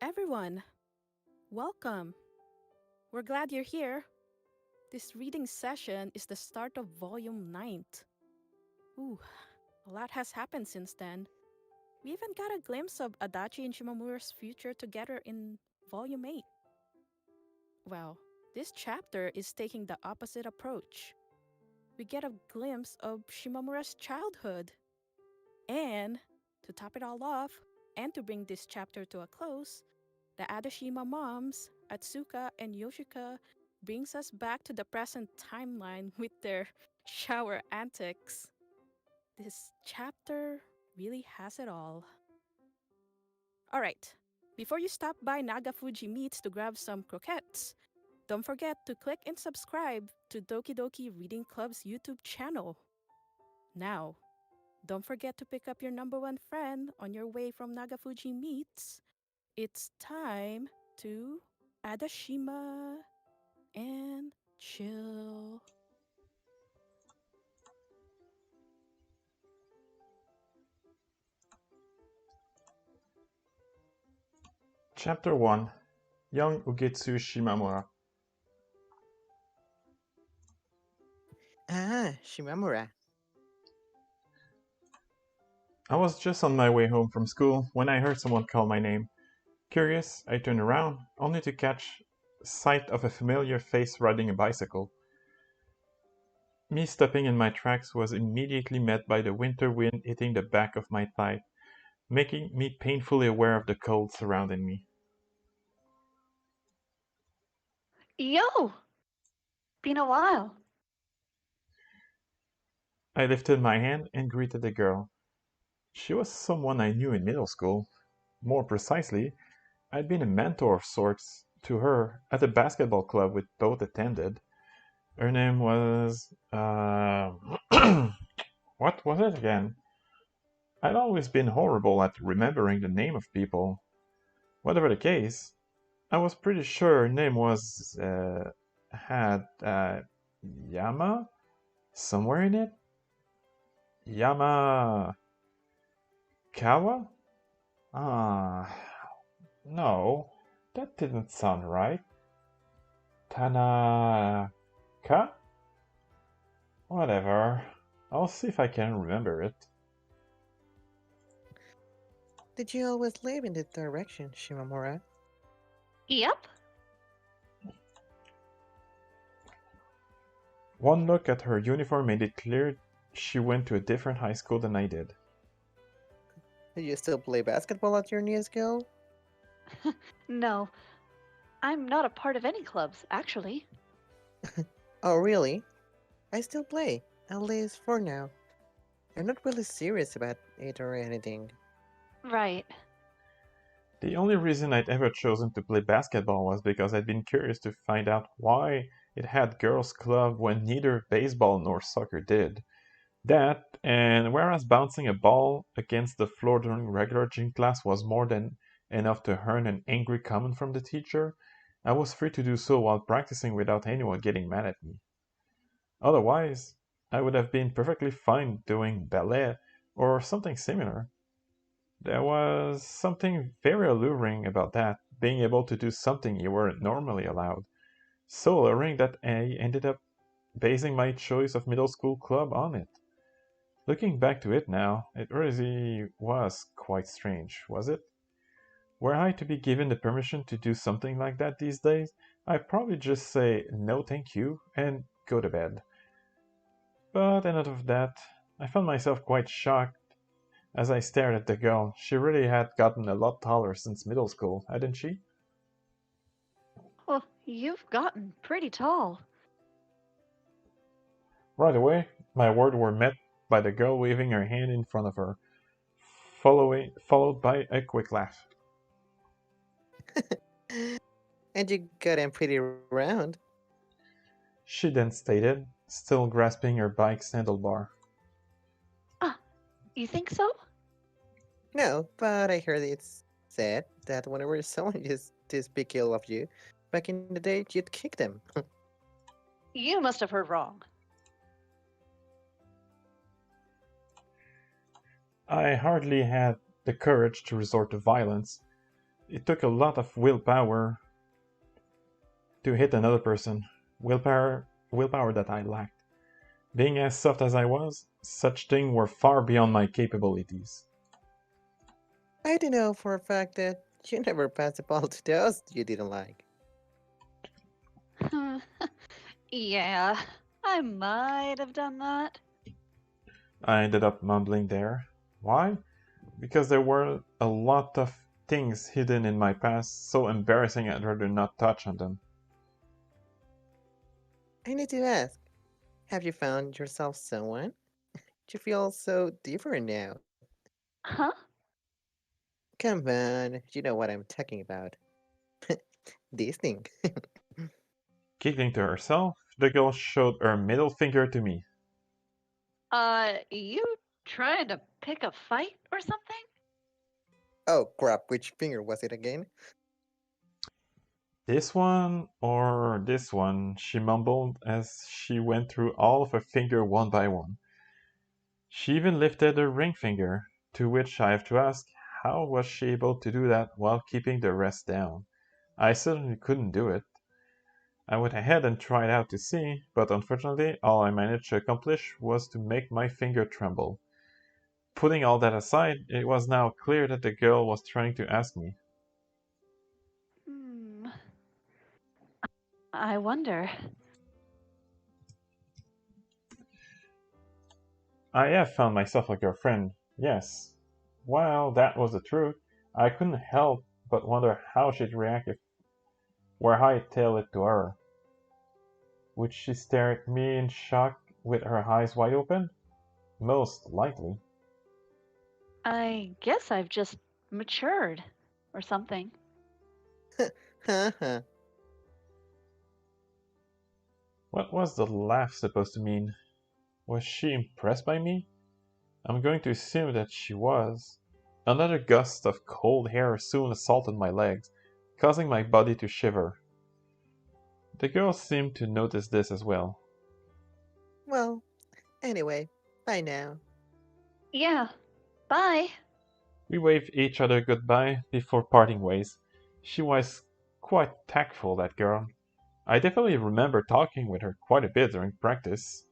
everyone, welcome. We're glad you're here. This reading session is the start of Volume 9. Ooh, a lot has happened since then. We even got a glimpse of Adachi and Shimamura's future together in Volume 8. Well, this chapter is taking the opposite approach. We get a glimpse of Shimamura's childhood. And, to top it all off, and to bring this chapter to a close, the Adashima moms, Atsuka and Yoshika, brings us back to the present timeline with their shower antics. This chapter really has it all. Alright, before you stop by Nagafuji Meats to grab some croquettes, don't forget to click and subscribe to Doki Doki Reading Club's YouTube channel. Now, don't forget to pick up your number one friend on your way from Nagafuji Meats. It's time to Adashima and chill. Chapter 1 Young Ugetsu Shimamura. Shimamura. I was just on my way home from school when I heard someone call my name. Curious, I turned around, only to catch sight of a familiar face riding a bicycle. Me stopping in my tracks was immediately met by the winter wind hitting the back of my thigh, making me painfully aware of the cold surrounding me. Yo! Been a while. I lifted my hand and greeted the girl. She was someone I knew in middle school. More precisely, I'd been a mentor of sorts to her at a basketball club we both attended. Her name was... what was it again? I'd always been horrible at remembering the name of people. Whatever the case, I was pretty sure her name was... had... Yama? Somewhere in it? Yama... Kawa? No, that didn't sound right. Tanaka? Whatever. I'll see if I can remember it. Did you always live in that direction, Shimamura? Yep. One look at her uniform made it clear she went to a different high school than I did. Do you still play basketball at your new school? No. I'm not a part of any clubs, actually. Oh, really? I still play, at least for now. I'm not really serious about it or anything. Right. The only reason I'd ever chosen to play basketball was because I'd been curious to find out why it had girls' club when neither baseball nor soccer did. That, and whereas bouncing a ball against the floor during regular gym class was more than enough to earn an angry comment from the teacher, I was free to do so while practicing without anyone getting mad at me. Otherwise, I would have been perfectly fine doing ballet or something similar. There was something very alluring about that, being able to do something you weren't normally allowed. So alluring that I ended up basing my choice of middle school club on it. Looking back to it now, it really was quite strange, was it? Were I to be given the permission to do something like that these days, I'd probably just say no thank you and go to bed. But enough of that. I found myself quite shocked as I stared at the girl. She really had gotten a lot taller since middle school, hadn't she? Well, you've gotten pretty tall. Right away, my words were met by the girl waving her hand in front of her, followed by a quick laugh. And you got him pretty round. She then stated, still grasping her bike's handlebar. You think so? No, but I heard it's said that whenever someone used to speak ill of you, back in the day, you'd kick them. You must have heard wrong. I hardly had the courage to resort to violence. it took a lot of willpower to hit another person. Willpower that I lacked. Being as soft as I was, such things were far beyond my capabilities. I do know for a fact that you never passed the ball to those you didn't like. Yeah, I might have done that. I ended up mumbling there. Why? Because there were a lot of things hidden in my past, so embarrassing I'd rather not touch on them. I need to ask, have you found yourself someone? You feel so different now. Huh? Come on, you know what I'm talking about. This thing. Giggling to herself, the girl showed her middle finger to me. You trying to pick a fight or something? Oh crap, which finger was it again? This one or this one, she mumbled as she went through all of her fingers one by one. She even lifted her ring finger, to which I have to ask, how was she able to do that while keeping the rest down? I certainly couldn't do it. I went ahead and tried out to see, but unfortunately all I managed to accomplish was to make my finger tremble. Putting all that aside, it was now clear that the girl was trying to ask me. Hmm. I wonder. I have found myself a girlfriend, yes. Well, that was the truth. I couldn't help but wonder how she'd react if were I to tell it to her. Would she stare at me in shock with her eyes wide open? Most likely. I guess I've just matured or something. Haha. What was the laugh supposed to mean? Was she impressed by me? I'm going to assume that she was. Another gust of cold air soon assaulted my legs, causing my body to shiver. The girl seemed to notice this as well. Well, anyway, bye now. Yeah. Bye. We waved each other goodbye before parting ways. She was quite tactful, that girl. I definitely remember talking with her quite a bit during practice.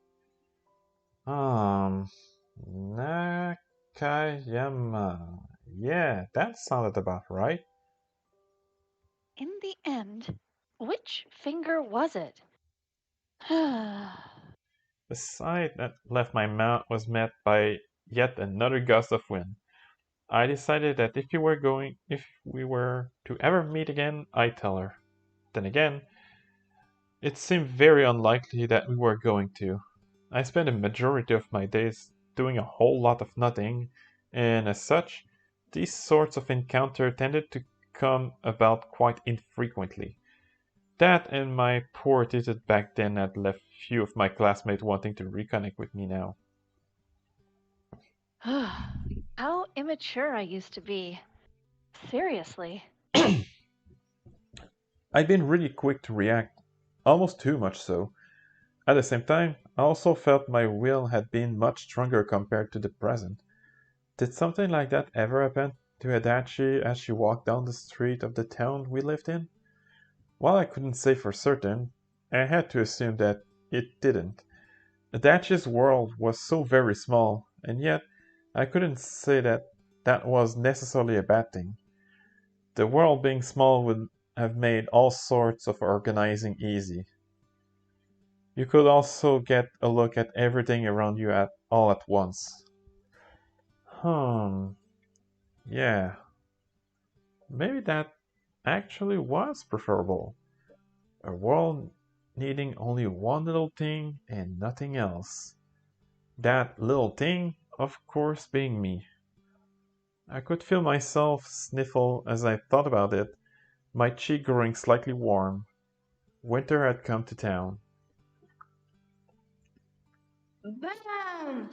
Nakayama. Yeah, that sounded about right. In the end, which finger was it? The sigh that left my mouth was met by yet another gust of wind. I decided that if we were to ever meet again, I'd tell her. Then again, it seemed very unlikely that we were going to. I spent the majority of my days doing a whole lot of nothing, and as such, these sorts of encounter tended to come about quite infrequently. That and my poor attitude back then had left few of my classmates wanting to reconnect with me now. How immature I used to be. Seriously. I'd been really quick to react, almost too much so. At the same time, I also felt my will had been much stronger compared to the present. Did something like that ever happen to Adachi as she walked down the street of the town we lived in? While I couldn't say for certain, I had to assume that it didn't. Adachi's world was so very small, and yet I couldn't say that that was necessarily a bad thing. The world being small would have made all sorts of organizing easy. You could also get a look at everything around you all at once. Hmm, yeah, maybe that actually was preferable. A world needing only one little thing and nothing else. That little thing, of course, being me. I could feel myself sniffle as I thought about it, my cheek growing slightly warm. Winter had come to town. Bam!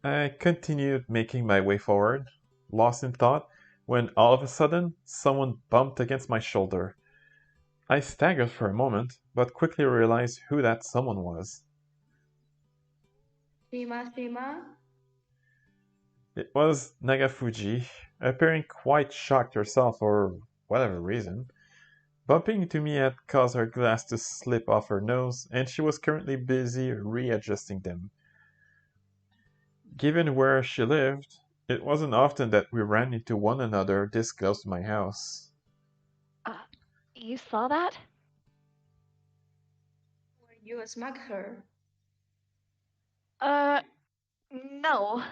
I continued making my way forward, lost in thought, when all of a sudden someone bumped against my shoulder. I staggered for a moment, but quickly realized who that someone was. Shima. It It was Nagafuji, appearing quite shocked herself for whatever reason. Bumping into me had caused her glass to slip off her nose, and she was currently busy readjusting them. Given where she lived, it wasn't often that we ran into one another this close to my house. You saw that? Where you smack her. No.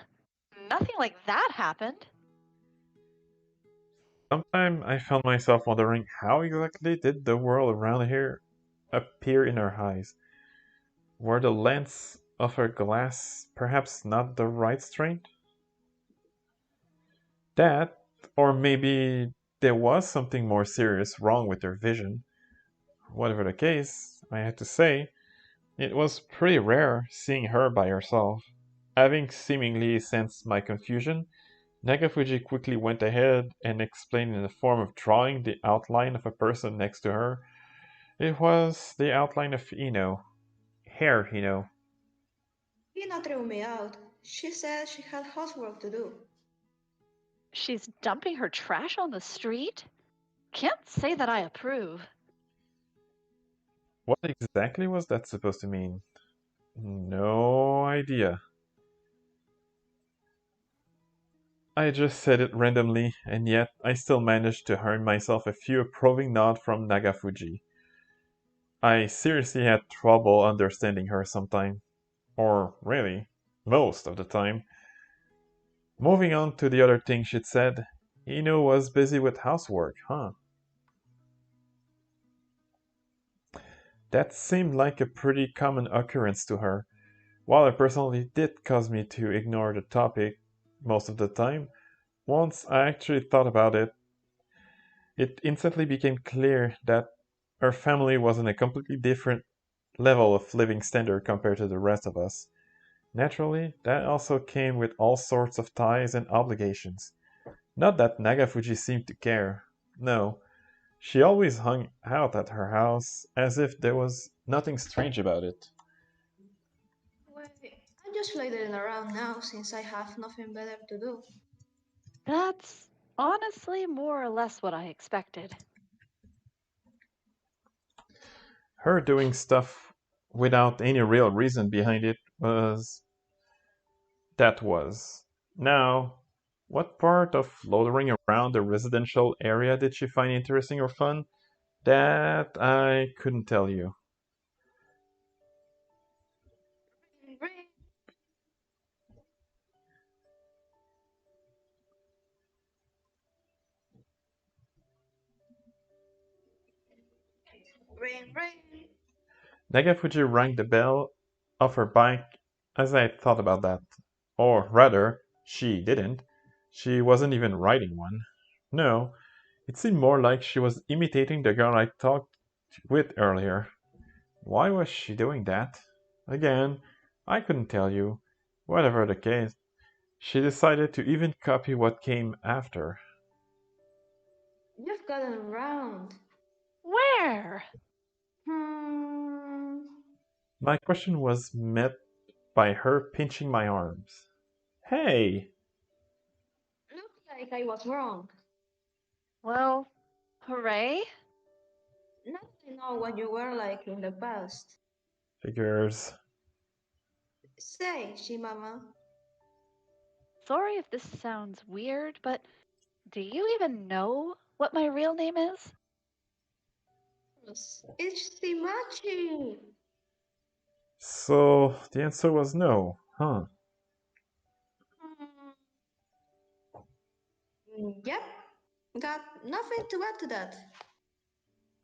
Nothing like that happened. Sometimes I found myself wondering how exactly did the world around here appear in her eyes. Were the lens of her glass perhaps not the right strength? That, or maybe there was something more serious wrong with her vision. Whatever the case, I had to say, it was pretty rare seeing her by herself. Having seemingly sensed my confusion, Nagafuji quickly went ahead and explained in the form of drawing the outline of a person next to her. It was the outline of hair, Tina threw me out. She said she had housework to do. She's dumping her trash on the street? Can't say that I approve. What exactly was that supposed to mean? No idea. I just said it randomly, and yet I still managed to earn myself a few approving nods from Nagafuji. I seriously had trouble understanding her sometimes. Or really, most of the time. Moving on to the other thing she'd said, Ino was busy with housework, huh? That seemed like a pretty common occurrence to her. While it personally did cause me to ignore the topic most of the time, once I actually thought about it, it instantly became clear that her family was on a completely different level of living standard compared to the rest of us. Naturally, that also came with all sorts of ties and obligations. Not that Nagafuji seemed to care. No, she always hung out at her house as if there was nothing strange about it. Wait, I'm just loitering around now since I have nothing better to do. That's honestly more or less what I expected. Her doing stuff without any real reason behind it was. Now, what part of loitering around the residential area did she find interesting or fun? That I couldn't tell you. Ring, ring, ring. Nagafuji rang the bell of her bike as I thought about that. Or rather, she didn't. She wasn't even riding one. No, it seemed more like she was imitating the girl I talked with earlier. Why was she doing that? Again, I couldn't tell you. Whatever the case, she decided to even copy what came after. You've gotten around. Where? Hmm. My question was met by her pinching my arms. Hey! Looks like I was wrong. Well, hooray. Now I know what you were like in the past. Figures. Say, Shimama, Sorry if this sounds weird, but do you even know what my real name is? it's Timachi. So the answer was no, huh? Yep, got nothing to add to that.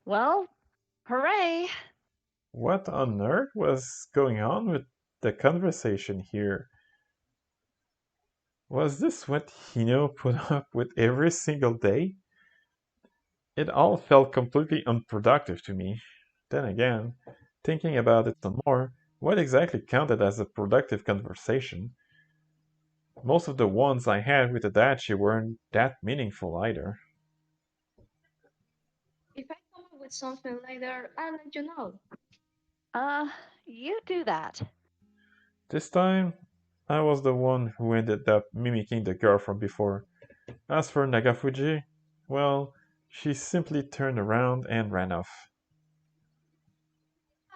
Well, hooray. What on earth was going on with the conversation here? Was this what Hino put up with every single day? It all felt completely unproductive to me. Then again, thinking about it some more, what exactly counted as a productive conversation? Most of the ones I had with Adachi weren't that meaningful either. If I come up with something later, I'll let you know. Uh, you do that. This time, I was the one who ended up mimicking the girl from before. As for Nagafuji, well, she simply turned around and ran off.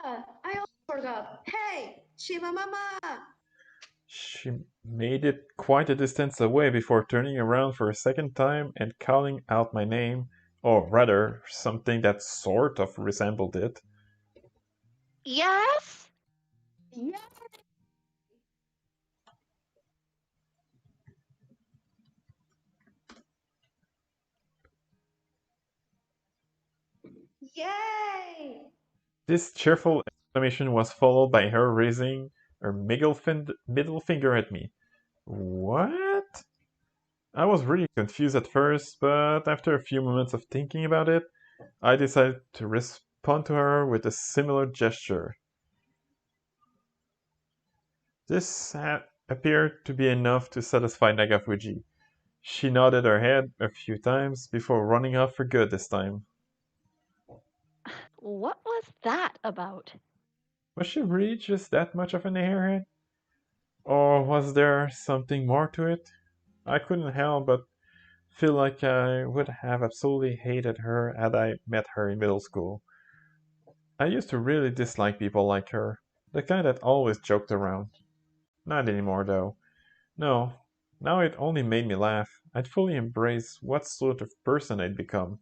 I also forgot. Hey, Shimamama! She made it quite a distance away before turning around for a second time and calling out my name, or rather, something that sort of resembled it. Yes? Yeah. Yay! This cheerful exclamation was followed by her raising her middle finger at me. What? I was really confused at first, but after a few moments of thinking about it, I decided to respond to her with a similar gesture. This appeared to be enough to satisfy Nagafuji. She nodded her head a few times before running off for good this time. What was that about? Was she really just that much of an airhead? Or was there something more to it? I couldn't help but feel like I would have absolutely hated her had I met her in middle school. I used to really dislike people like her, the kind that always joked around. Not anymore, though. No, now it only made me laugh. I'd fully embrace what sort of person I'd become.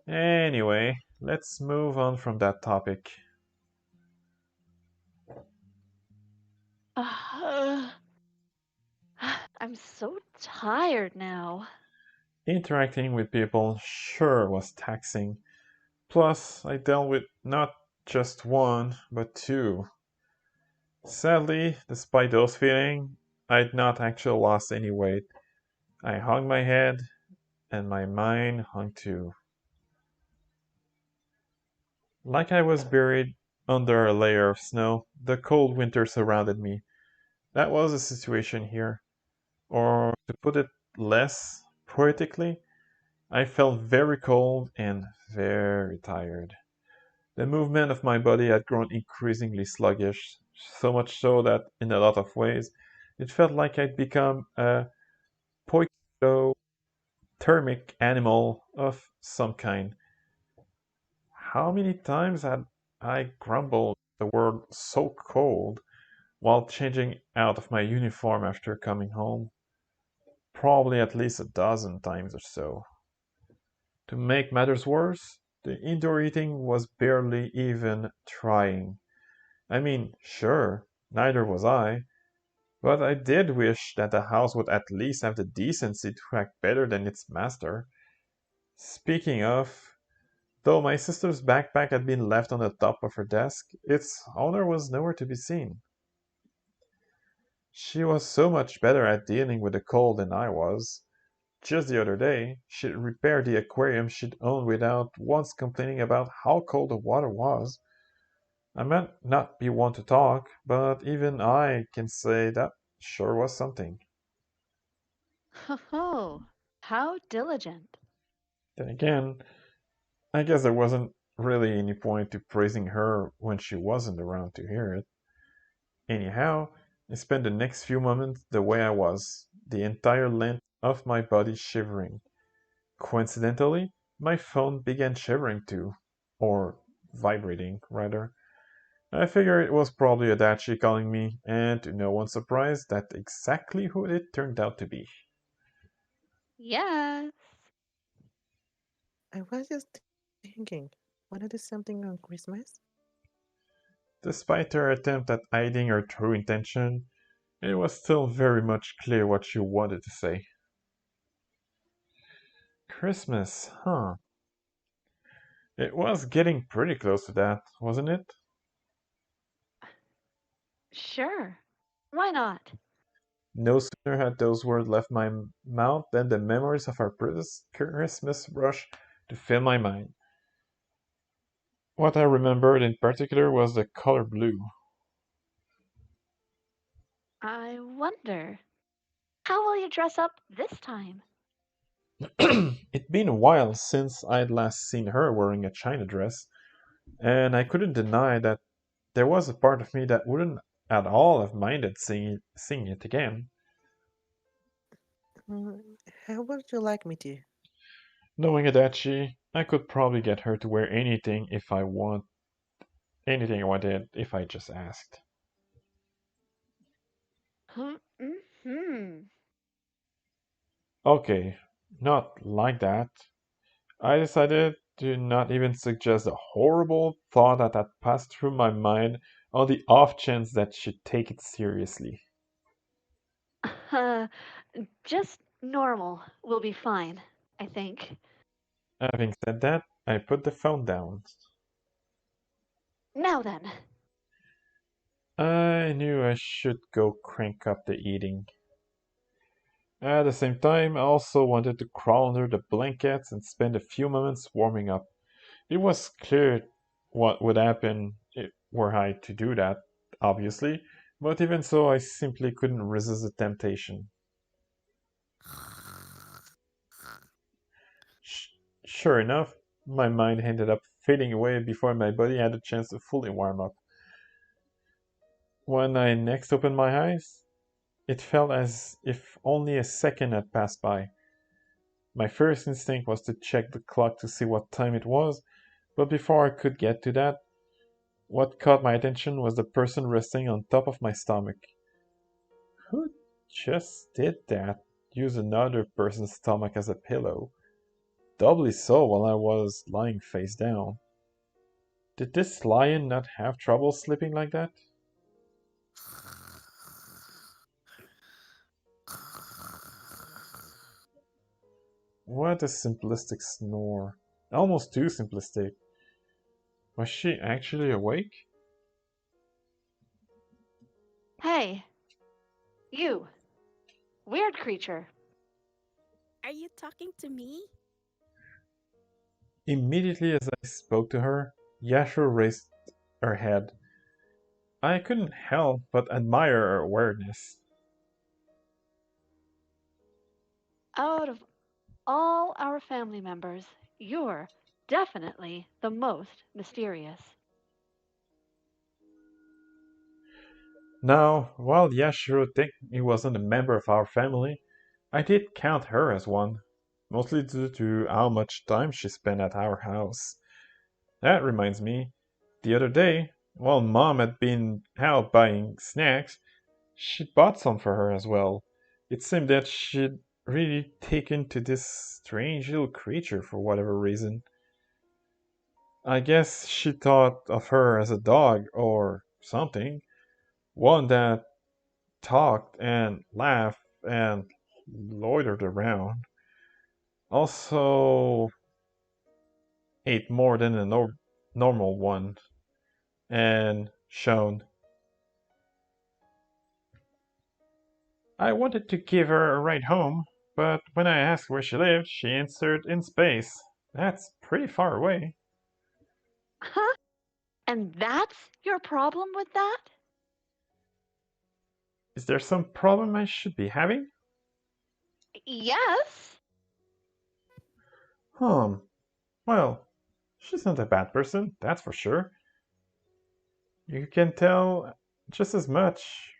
Anyway, let's move on from that topic. Uh, I'm so tired now. Interacting with people sure was taxing. Plus, I dealt with not just one, but two. Sadly, despite those feelings, I'd not actually lost any weight. I hung my head, and my mind hung too. Like I was buried under a layer of snow, the cold winter surrounded me. That was the situation here. Or, to put it less poetically, I felt very cold and very tired. The movement of my body had grown increasingly sluggish, so much so that, in a lot of ways, it felt like I'd become a poikilothermic animal of some kind. How many times had I grumbled at the word so cold while changing out of my uniform after coming home? Probably at least a dozen times or so. To make matters worse, the indoor eating was barely even trying. I mean, sure, neither was I, but I did wish that the house would at least have the decency to act better than its master. Speaking of, though my sister's backpack had been left on the top of her desk, its owner was nowhere to be seen. She was so much better at dealing with the cold than I was. Just the other day, she repaired the aquarium she'd owned without once complaining about how cold the water was. I might not be one to talk, but even I can say that sure was something. Oh, how diligent. Then again, I guess there wasn't really any point to praising her when she wasn't around to hear it. Anyhow, I spent the next few moments the way I was, the entire length of my body shivering. Coincidentally, my phone began shivering too. Or vibrating, rather. I figured it was probably Adachi calling me, and to no one's surprise, that's exactly who it turned out to be. Yes. I was just thinking, wanna do something on Christmas? Despite her attempt at hiding her true intention, it was still very much clear what she wanted to say. Christmas, huh? It was getting pretty close to that, wasn't it? Sure. Why not? No sooner had those words left my mouth than the memories of our previous Christmas rushed to fill my mind. What I remembered in particular was the color blue. I wonder. How will you dress up this time? It'd been a while since I'd last seen her wearing a china dress, and I couldn't deny that there was a part of me that wouldn't at all have minded seeing it again. Mm, how would you like me to? Knowing Adachi, I could probably get her to wear anything I wanted if I just asked. Hmm. Okay, not like that. I decided to not even suggest the horrible thought that had passed through my mind on the off chance that she'd take it seriously. Uh, just normal will be fine, I think. Having said that, I put the phone down. Now then. I knew I should go crank up the eating. At the same time, I also wanted to crawl under the blankets and spend a few moments warming up. It was clear what would happen were I to do that, obviously, but even so, I simply couldn't resist the temptation. Sure enough, my mind ended up fading away before my body had a chance to fully warm up. When I next opened my eyes, it felt as if only a second had passed by. My first instinct was to check the clock to see what time it was, but before I could get to that, what caught my attention was the person resting on top of my stomach. Who just did that? Use another person's stomach as a pillow. Doubly so while I was lying face down. Did this lion not have trouble sleeping like that? What a simplistic snore. Almost too simplistic. Was she actually awake? Hey, you, weird creature. Are you talking to me? Immediately as I spoke to her, Yashiro raised her head. I couldn't help but admire her awareness. Out of all our family members, you're definitely the most mysterious. Now, while Yashiro think he wasn't a member of our family, I did count her as one, mostly due to how much time she spent at our house. That reminds me, the other day, while Mom had been out buying snacks, she bought some for her as well. It seemed that she'd really taken to this strange little creature for whatever reason. I guess she thought of her as a dog or something, one that talked and laughed and loitered around. Also, ate more than a normal one, and shone. I wanted to give her a ride home, but when I asked where she lived, she answered in space. That's pretty far away. Huh? And that's your problem with that? Is there some problem I should be having? Yes. Hmm. Well, she's not a bad person, that's for sure. You can tell just as much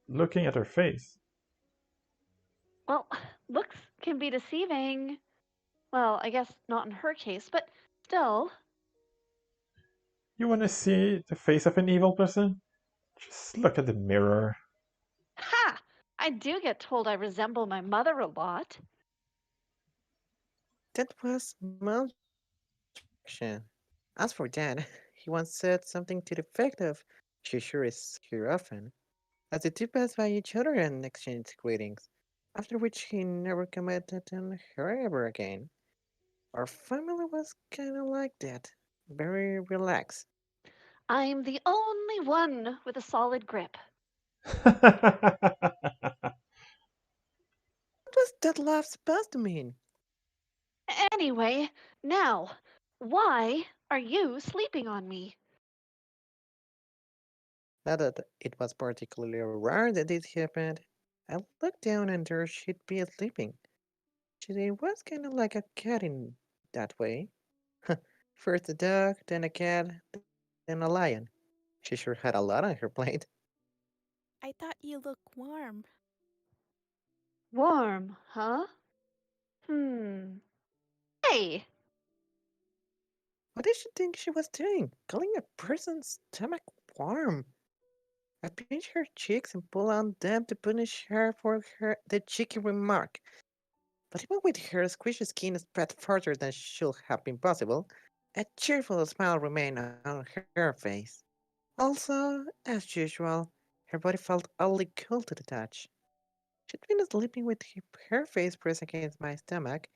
looking at her face. Well, looks can be deceiving. Well, I guess not in her case, but still. You want to see the face of an evil person? Just look at the mirror. Ha! I do get told I resemble my mother a lot. That was Mom's reaction. As for Dad, he once said something to the effect of, "She sure is here often," as the two passed by each other and exchanged greetings, after which he never commented on her ever again. Our family was kinda like that, very relaxed. I'm the only one with a solid grip. What was that laugh supposed to mean? Anyway, now, why are you sleeping on me? Not that it was particularly rare that this happened. I looked down and there she'd be sleeping. She was kinda like a cat in that way. First a dog, then a cat, then a lion. She sure had a lot on her plate. I thought you looked warm. Warm, huh? Hey! What did she think she was doing? Calling a person's stomach warm? I pinch her cheeks and pull on them to punish her for the cheeky remark. But even with her squishy skin spread further than should have been possible, a cheerful smile remained on her face. Also, as usual, her body felt oddly cool to the touch. She'd been sleeping with her face pressed against my stomach,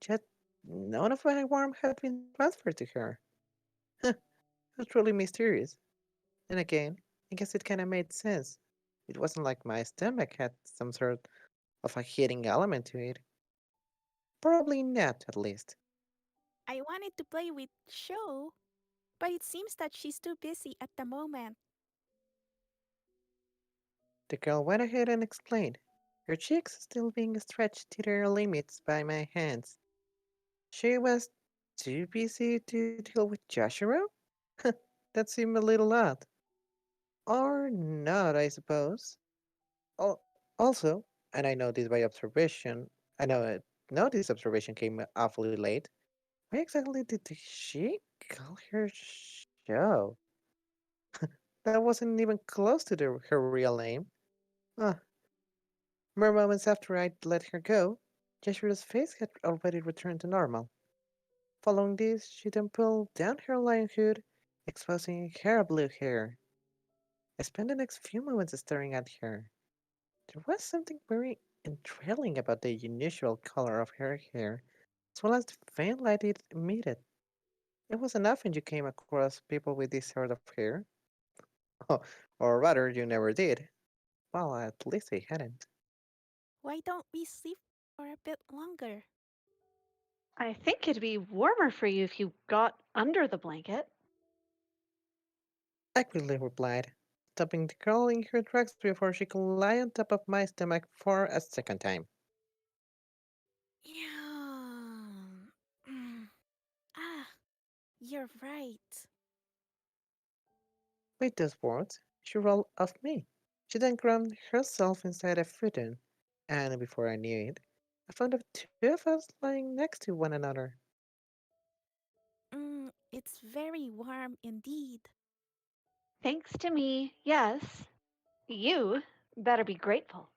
yet none of my warmth had been transferred to her. It was truly mysterious. And again, I guess it kinda made sense. It wasn't like my stomach had some sort of a heating element to it. Probably not, at least. I wanted to play with Show, but it seems that she's too busy at the moment. The girl went ahead and explained, her cheeks still being stretched to their limits by my hands. She was too busy to deal with Yashiro? That seemed a little odd. Or not, I suppose. Also, and I know this by observation, I know this observation came awfully late. Why exactly did she call her show? That wasn't even close to her real name. Ah, mere moments after I'd let her go, Jashiro's face had already returned to normal. Following this, she then pulled down her lion hood, exposing her blue hair. I spent the next few moments staring at her. There was something very enthralling about the unusual color of her hair, as well as the faint light it emitted. It wasn't often you came across people with this sort of hair. Oh, or rather, you never did. Well, at least I hadn't. Why don't we sleep for a bit longer? I think it'd be warmer for you if you got under the blanket. I quickly replied, stopping the girl in her tracks before she could lie on top of my stomach for a second time. Yeah. Mm. Ah, you're right. With those words, she rolled off me. She then crammed herself inside a futon, and before I knew it, I found the two of us lying next to one another. It's very warm indeed. Thanks to me, yes. You better be grateful.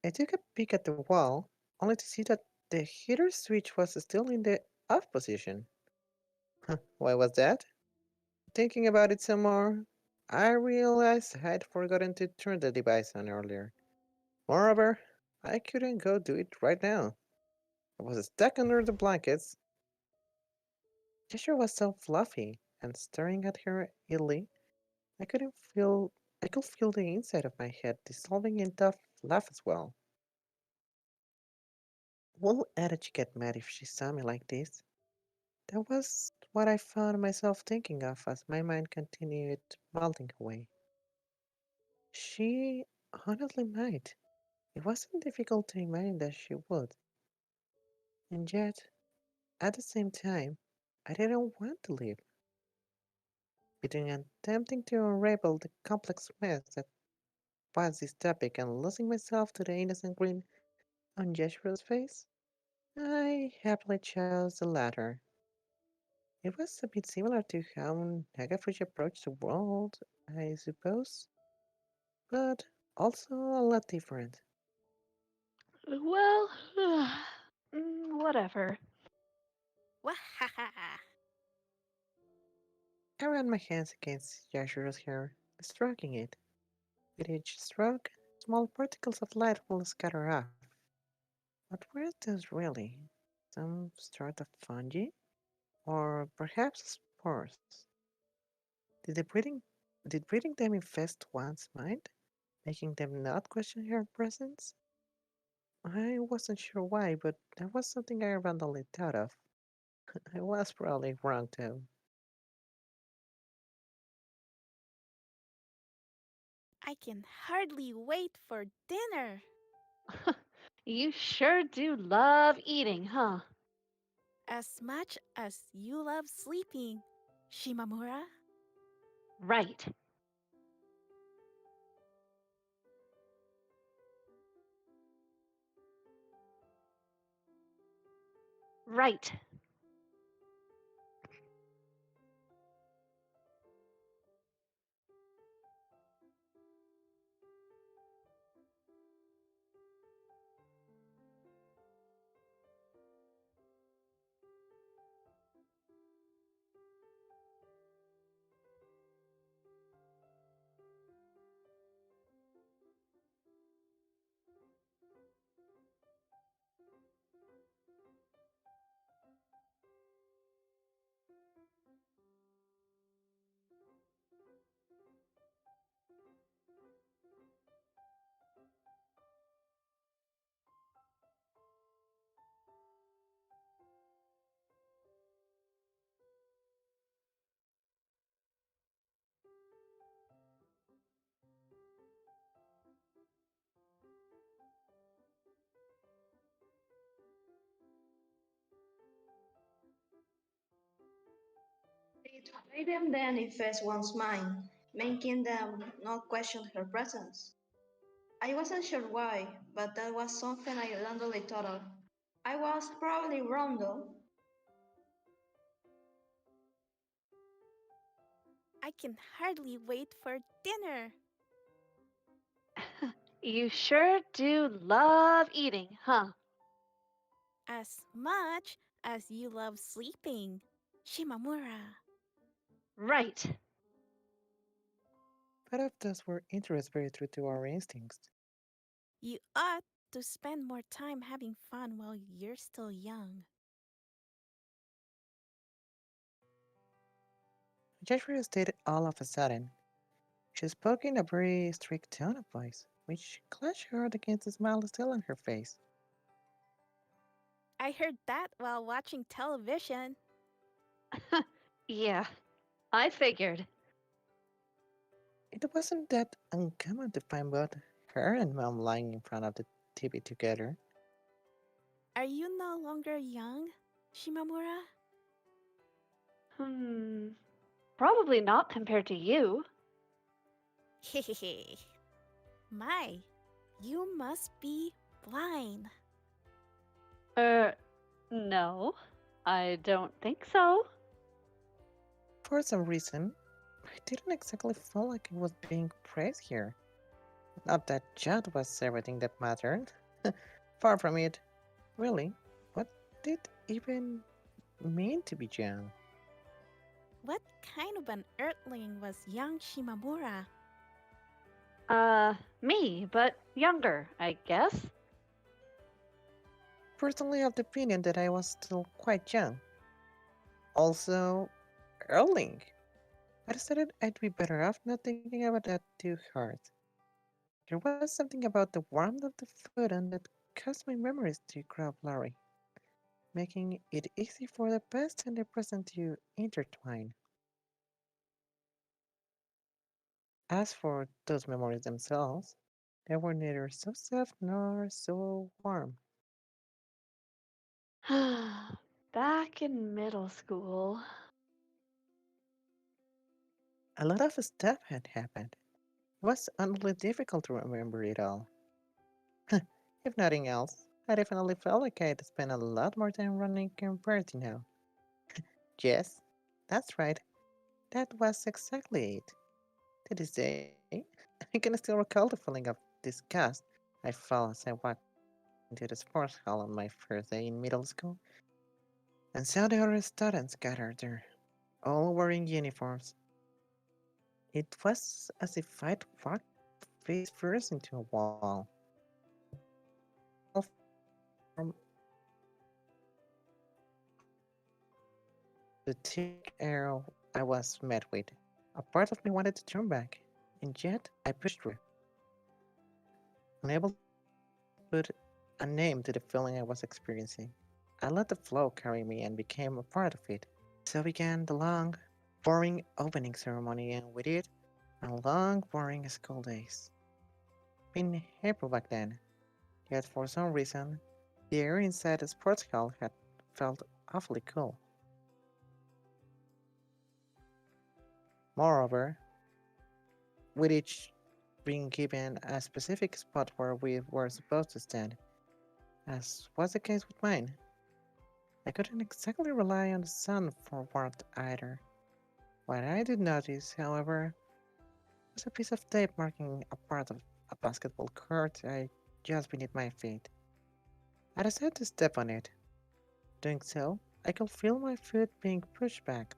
I took a peek at the wall, only to see that the heater switch was still in the off position. Why was that? Thinking about it some more, I realized I had forgotten to turn the device on earlier. Moreover, I couldn't go do it right now. I was stuck under the blankets. Cheshire was so fluffy, and staring at her idly, I couldn't feel I could feel the inside of my head dissolving into laugh as well. Will Adachi get mad if she saw me like this? That was what I found myself thinking of as my mind continued melting away. She honestly might. It wasn't difficult to imagine that she would. And yet, at the same time, I didn't want to leave. Between attempting to unravel the complex mess that was this topic and losing myself to the innocent grin on Joshua's face, I happily chose the latter. It was a bit similar to how Nagafuji approached the world, I suppose, but also a lot different. Well, whatever. Wahaha. I ran my hands against Yashiro's hair, stroking it. With each stroke, small particles of light will scatter off. What were those really? Some sort of fungi? Or perhaps spores? Did the breeding did breeding them infest one's mind, making them not question her presence? I wasn't sure why, but that was something I randomly thought of. I was probably wrong too. I can hardly wait for dinner. You sure do love eating, huh? As much as you love sleeping, Shimamura. Right. Right. It made them then infest one's mind, making them not question her presence. I wasn't sure why, but that was something I randomly thought of. I was probably wrong though. I can hardly wait for dinner. You sure do love eating, huh? As much as you love sleeping. Shimamura. Right. Both of those were interests very true to our instincts. You ought to spend more time having fun while you're still young. Yashiro stated all of a sudden. She spoke in a very strict tone of voice, which clashed hard against the smile still on her face. I heard that while watching television. Yeah, I figured. It wasn't that uncommon to find both her and Mom lying in front of the TV together. Are you no longer young, Shimamura? Hmm, probably not compared to you. Hehehe. My, you must be blind. No, I don't think so. For some reason, I didn't exactly feel like I was being praised here. Not that Judd was everything that mattered. Far from it. Really, what did it even mean to be young? What kind of an earthling was young Shimamura? Me, but younger, I guess. Personally, of the opinion that I was still quite young. Also, Erling. I decided I'd be better off not thinking about that too hard. There was something about the warmth of the food and that caused my memories to grow blurry, making it easy for the past and the present to intertwine. As for those memories themselves, they were neither so soft nor so warm. Back in middle school. A lot of stuff had happened. It was honestly difficult to remember it all. If nothing else, I definitely felt like I had spent a lot more time running compared to now. Yes, that's right. That was exactly it. To this day, I can still recall the feeling of disgust I felt as I walked into the sports hall on my first day in middle school and saw the other students gathered there, all wearing uniforms. It was as if I'd walked face first into a wall. From the thick air I was met with, a part of me wanted to turn back, and yet I pushed through, unable to put a name to the feeling I was experiencing. I let the flow carry me and became a part of it. So began the long, boring opening ceremony, and with it, my long, boring school days. Been April back then, yet for some reason, the air inside the sports hall had felt awfully cool. Moreover, with each being given a specific spot where we were supposed to stand, as was the case with mine, I couldn't exactly rely on the sun for warmth either. What I did notice, however, was a piece of tape marking a part of a basketball court just beneath my feet. I decided to step on it. Doing so, I could feel my foot being pushed back.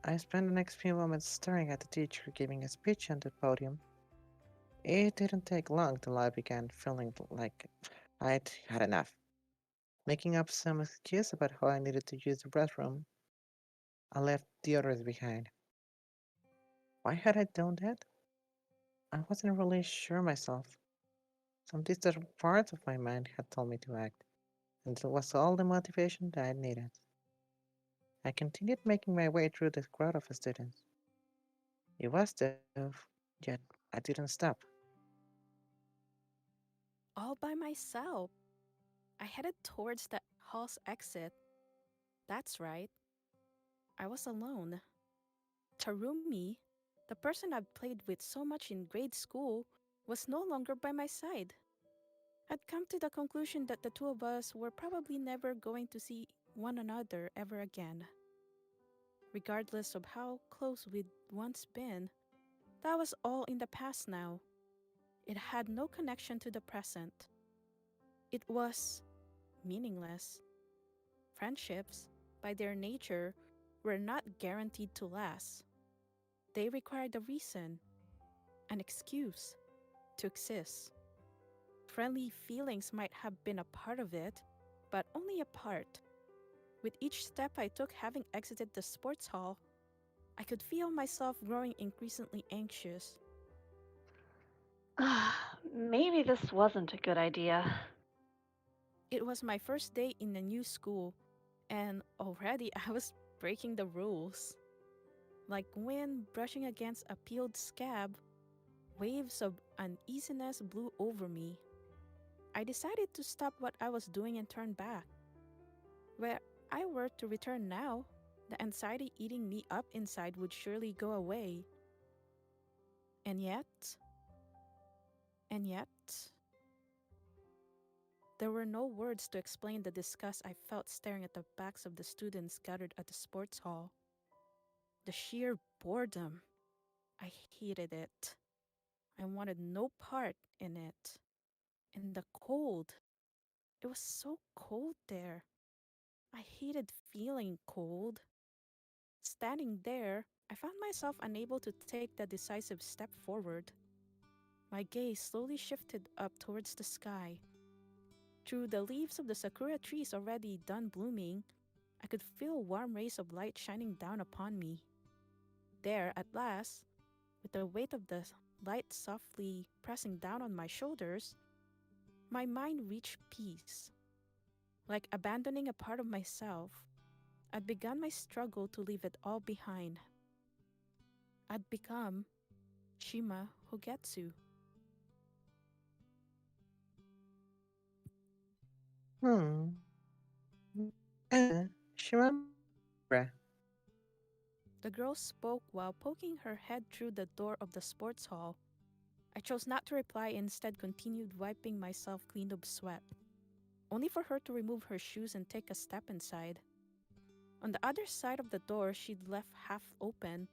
I spent the next few moments staring at the teacher giving a speech on the podium. It didn't take long till I began feeling like I'd had enough. Making up some excuse about how I needed to use the restroom, I left the others behind. Why had I done that? I wasn't really sure myself. Some distant part of my mind had told me to act, and it was all the motivation that I needed. I continued making my way through the crowd of students. It was tough, yet I didn't stop. All by myself. I headed towards the hall's exit. That's right, I was alone. Tarumi, the person I'd played with so much in grade school, was no longer by my side. I'd come to the conclusion that the two of us were probably never going to see one another ever again. Regardless of how close we'd once been, that was all in the past now. It had no connection to the present. It was meaningless. Friendships, by their nature, were not guaranteed to last. They required a reason, an excuse, to exist. Friendly feelings might have been a part of it, but only a part. With each step I took having exited the sports hall, I could feel myself growing increasingly anxious. Maybe this wasn't a good idea. It was my first day in a new school, and already I was breaking the rules. Like wind brushing against a peeled scab, waves of uneasiness blew over me. I decided to stop what I was doing and turn back. Where I were to return now, the anxiety eating me up inside would surely go away. And yet, there were no words to explain the disgust I felt staring at the backs of the students gathered at the sports hall. The sheer boredom. I hated it. I wanted no part in it. And the cold. It was so cold there. I hated feeling cold. Standing there, I found myself unable to take the decisive step forward. My gaze slowly shifted up towards the sky. Through the leaves of the sakura trees already done blooming, I could feel warm rays of light shining down upon me. There, at last, with the weight of the light softly pressing down on my shoulders, my mind reached peace. Like abandoning a part of myself, I'd begun my struggle to leave it all behind. I'd become Shima Hogetsu. Hmm. Shimamura. The girl spoke while poking her head through the door of the sports hall. I chose not to reply and instead continued wiping myself clean of sweat, only for her to remove her shoes and take a step inside. On the other side of the door she'd left half open,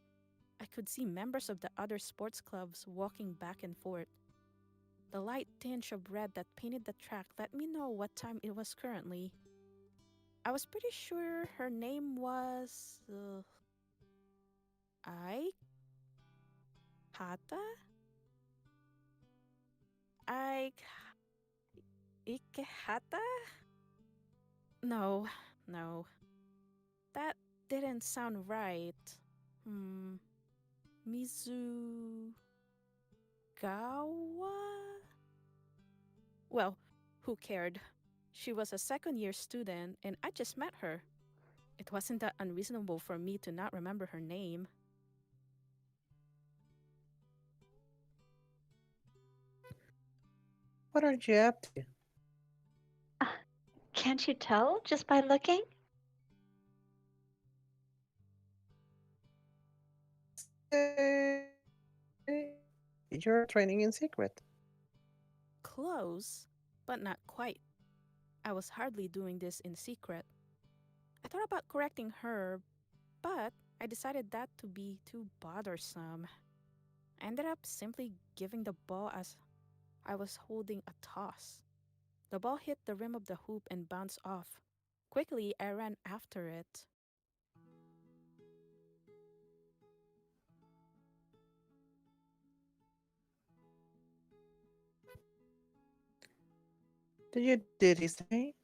I could see members of the other sports clubs walking back and forth. The light tinge of red that painted the track let me know what time it was currently. I was pretty sure her name was I Hata? I Ikehata? No, no. That didn't sound right. Hmm. Mizugawa? Well, who cared? She was a second year student and I just met her. It wasn't that unreasonable for me to not remember her name. What are you up to? Uh, Can't you tell just by looking? You're training in secret. Close, but not quite. I was hardly doing this in secret. I thought about correcting her, but I decided that to be too bothersome. I ended up simply giving the ball as I was holding a toss. The ball hit the rim of the hoop and bounced off. Quickly, I ran after it. Did he say?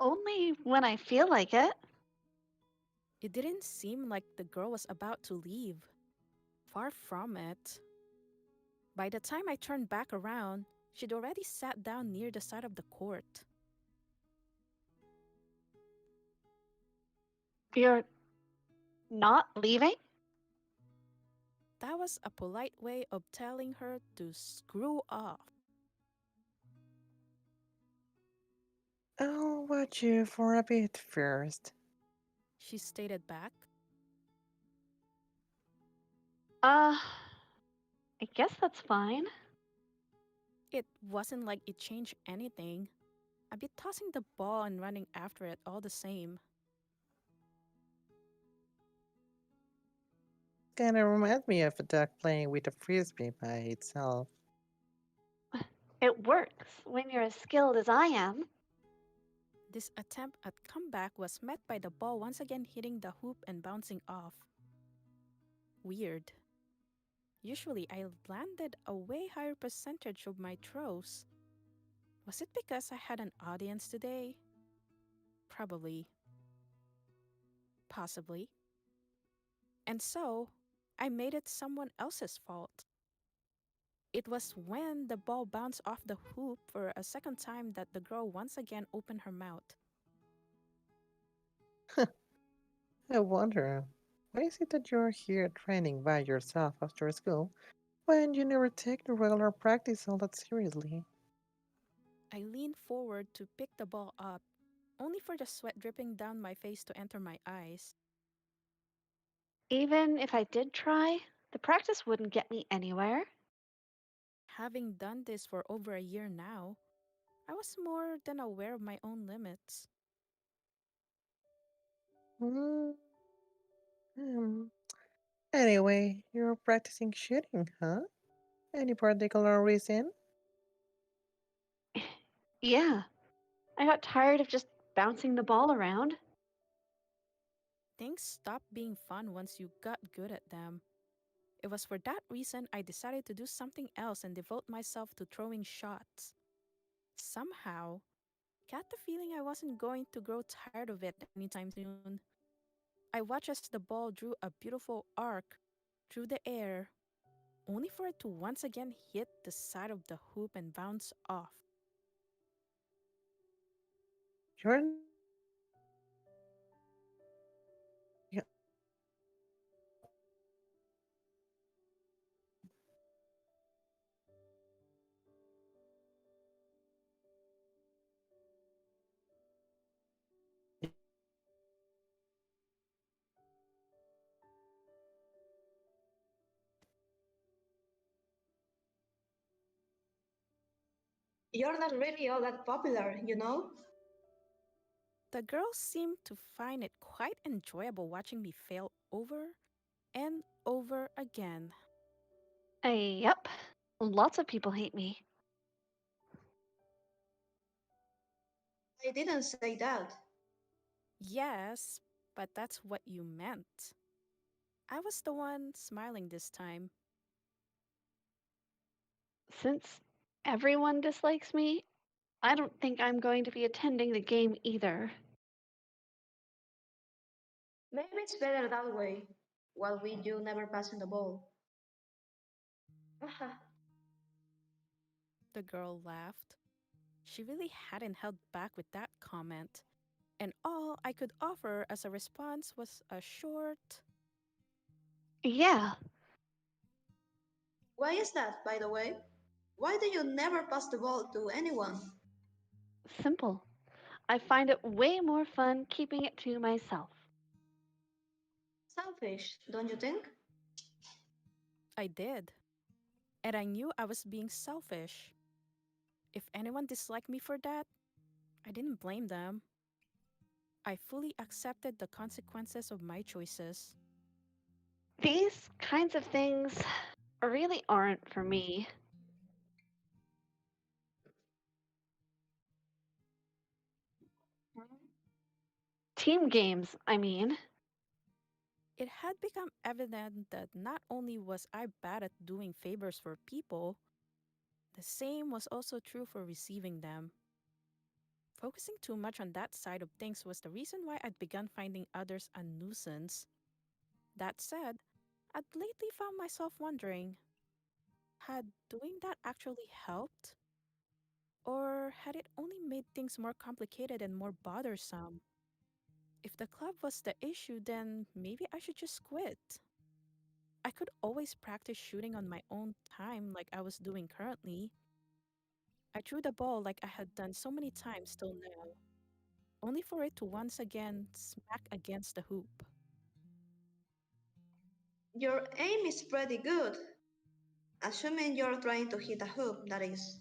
Only when I feel like it. It didn't seem like the girl was about to leave. Far from it. By the time I turned back around, she'd already sat down near the side of the court. You're not leaving? That was a polite way of telling her to screw off. I'll watch you for a bit first. She stated back. I guess that's fine. It wasn't like it changed anything. I'd be tossing the ball and running after it all the same. Kinda reminds me of a duck playing with a frisbee by itself. It works when you're as skilled as I am. This attempt at comeback was met by the ball once again hitting the hoop and bouncing off. Weird. Usually I landed a way higher percentage of my throws. Was it because I had an audience today? Probably. Possibly. And so, I made it someone else's fault. It was when the ball bounced off the hoop for a second time that the girl once again opened her mouth. I wonder, why is it that you're here training by yourself after school when you never take the regular practice all that seriously? I leaned forward to pick the ball up, only for the sweat dripping down my face to enter my eyes. Even if I did try, the practice wouldn't get me anywhere. Having done this for over a year now, I was more than aware of my own limits. Hmm. hmm. Anyway, you're practicing shooting, huh? Any particular reason? Yeah, I got tired of just bouncing the ball around. Things stopped being fun once you got good at them. It was for that reason I decided to do something else and devote myself to throwing shots. Somehow, got the feeling I wasn't going to grow tired of it anytime soon. I watched as the ball drew a beautiful arc through the air, only for it to once again hit the side of the hoop and bounce off. You're not You're not really all that popular, you know? The girls seemed to find it quite enjoyable watching me fail over and over again. Yep, lots of people hate me. I didn't say that. Yes, but that's what you meant. I was the one smiling this time. Since everyone dislikes me, I don't think I'm going to be attending the game either. Maybe it's better that way, while we do never passing the ball. The girl laughed. She really hadn't held back with that comment, and all I could offer as a response was a short, Yeah, Why is that, by the way? Why do you never pass the ball to anyone? simple. I find it way more fun keeping it to myself. Selfish, don't you think? I did. And I knew I was being selfish. If anyone disliked me for that, I didn't blame them. I fully accepted the consequences of my choices. These kinds of things really aren't for me. Team games, I mean. It had become evident that not only was I bad at doing favors for people, the same was also true for receiving them. Focusing too much on that side of things was the reason why I'd begun finding others a nuisance. That said, I'd lately found myself wondering, had doing that actually helped? Or had it only made things more complicated and more bothersome? If the club was the issue, then maybe I should just quit. I could always practice shooting on my own time like I was doing currently. I threw the ball like I had done so many times till now, only for it to once again smack against the hoop. Your aim is pretty good, assuming you're trying to hit a hoop, that is.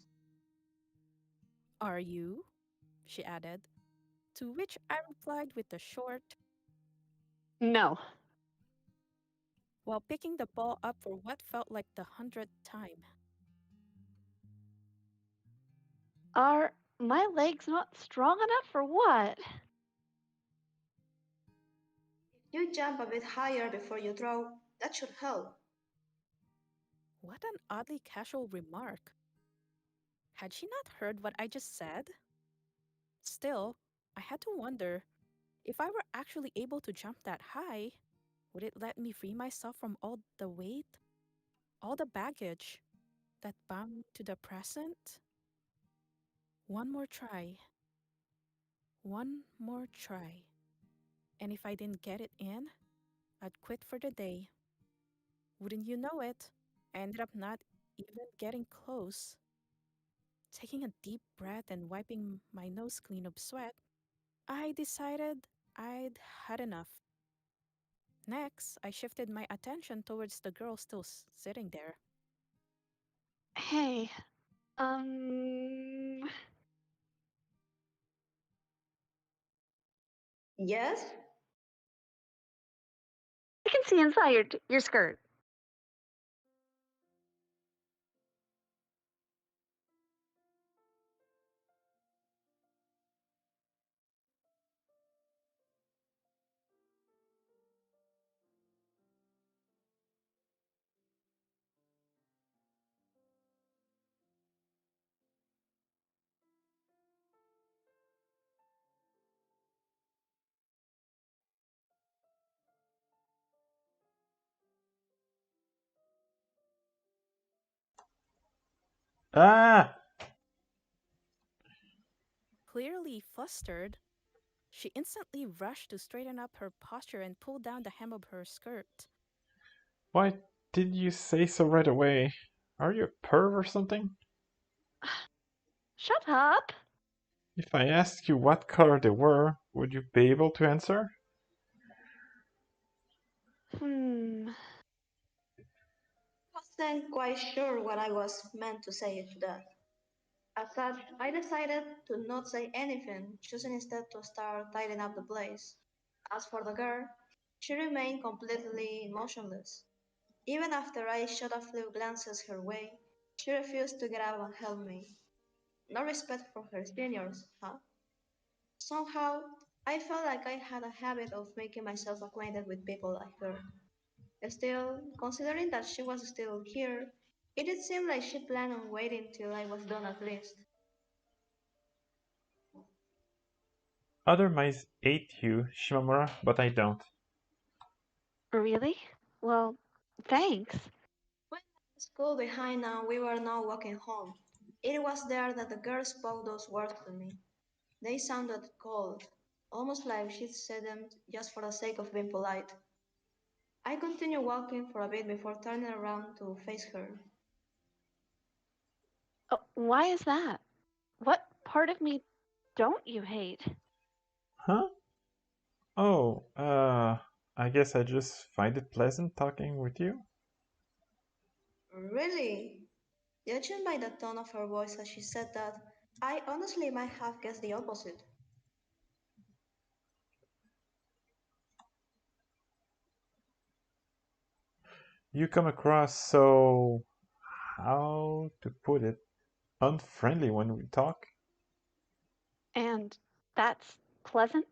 Are you? She added, to which I replied with a short, No. while picking the ball up for what felt like the 100th time. Are my legs not strong enough for what? You jump a bit higher before you throw, that should help. What an oddly casual remark. Had she not heard what I just said? Still, I had to wonder, if I were actually able to jump that high, would it let me free myself from all the weight, all the baggage that bound me to the present? One more try. One more try. And if I didn't get it in, I'd quit for the day. Wouldn't you know it? I ended up not even getting close. Taking a deep breath and wiping my nose clean of sweat, I decided I'd had enough. Next, I shifted my attention towards the girl still sitting there. Hey, Yes? I can see inside your skirt. Ah! Clearly flustered, she instantly rushed to straighten up her posture and pull down the hem of her skirt. Why did you say so right away? Are you a perv or something? Shut up. If I asked you what color they were, would you be able to answer? Wasn't quite sure what I was meant to say to that. As such, I decided to not say anything, choosing instead to start tidying up the place. As for the girl, she remained completely motionless. Even after I shot a few glances her way, she refused to get up and help me. No respect for her seniors, huh? Somehow, I felt like I had a habit of making myself acquainted with people like her. Still, considering that she was still here, it did seem like she planned on waiting till I was done at least. Other mice ate you, Shimamura, but I don't. Really? Well, thanks. When the school behind now, we were now walking home. It was there that the girl spoke those words to me. They sounded cold, almost like she'd said them just for the sake of being polite. I continued walking for a bit before turning around to face her. Oh, why is that? What part of me don't you hate? Huh? Oh, I guess I just find it pleasant talking with you. Really? Judging by the tone of her voice as she said that, I honestly might have guessed the opposite. You come across so, how to put it, unfriendly when we talk. And that's pleasant?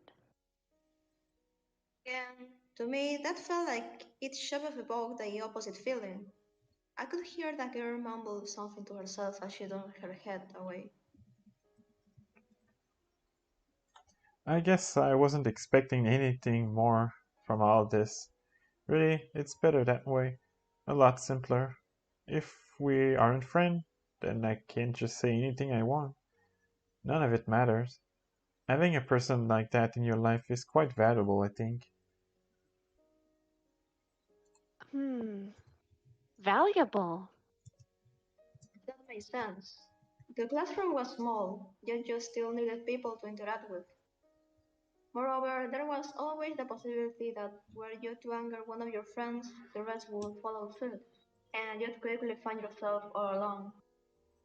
Again, to me, that felt like it should have evoked the opposite feeling. I could hear the girl mumble something to herself as she turned her head away. I guess I wasn't expecting anything more from all this. Really, it's better that way. A lot simpler. If we aren't friends, then I can just say anything I want. None of it matters. Having a person like that in your life is quite valuable, I think. Hmm. Valuable. That made sense. The classroom was small, yet you still needed people to interact with. Moreover, there was always the possibility that were you to anger one of your friends, the rest would follow suit, and you'd quickly find yourself all alone.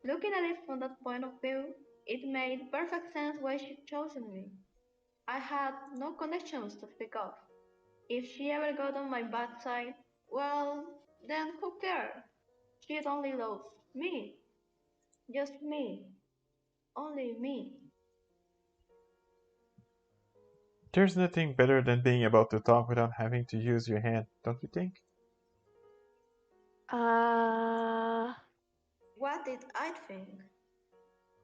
Looking at it from that point of view, it made perfect sense why she'd chosen me. I had no connections to speak of. If she ever got on my bad side, well, then who cared? She'd only love me. Just me. Only me. There's nothing better than being able to talk without having to use your hand, don't you think? Uh, What did I think?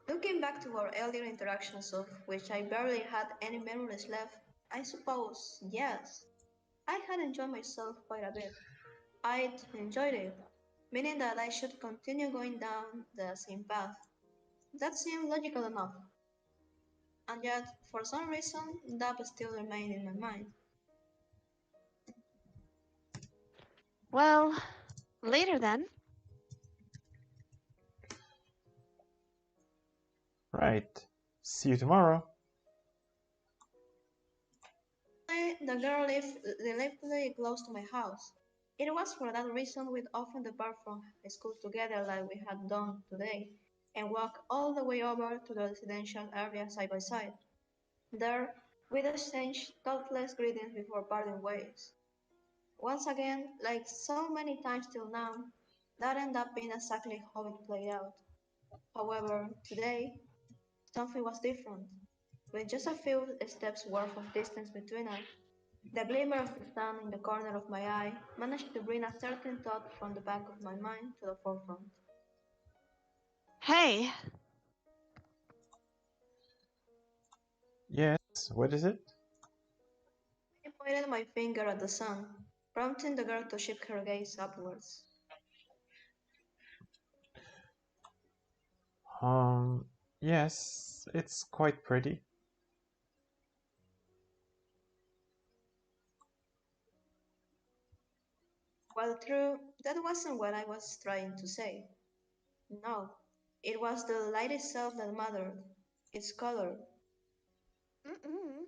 Looking back to our earlier interactions, of which I barely had any memories left, I suppose, yes, I had enjoyed myself quite a bit. I'd enjoyed it, meaning that I should continue going down the same path. That seemed logical enough, and yet, for some reason, that still remained in my mind. well, later then. Right. See you tomorrow. The girl lived relatively close to my house. It was for that reason we'd often depart from school together like we had done today, and walk all the way over to the residential area side by side. There, we'd exchange thoughtless greetings before parting ways. Once again, like so many times till now, that ended up being exactly how it played out. However, today, something was different. With just a few steps worth of distance between us, the glimmer of the sun in the corner of my eye managed to bring a certain thought from the back of my mind to the forefront. Hey, Yes, what is it? I pointed my finger at the sun, prompting the girl to shift her gaze upwards. Um, yes, it's quite pretty. Well, true, that wasn't what I was trying to say. No, it was the light itself that mattered, its color. mm-mm.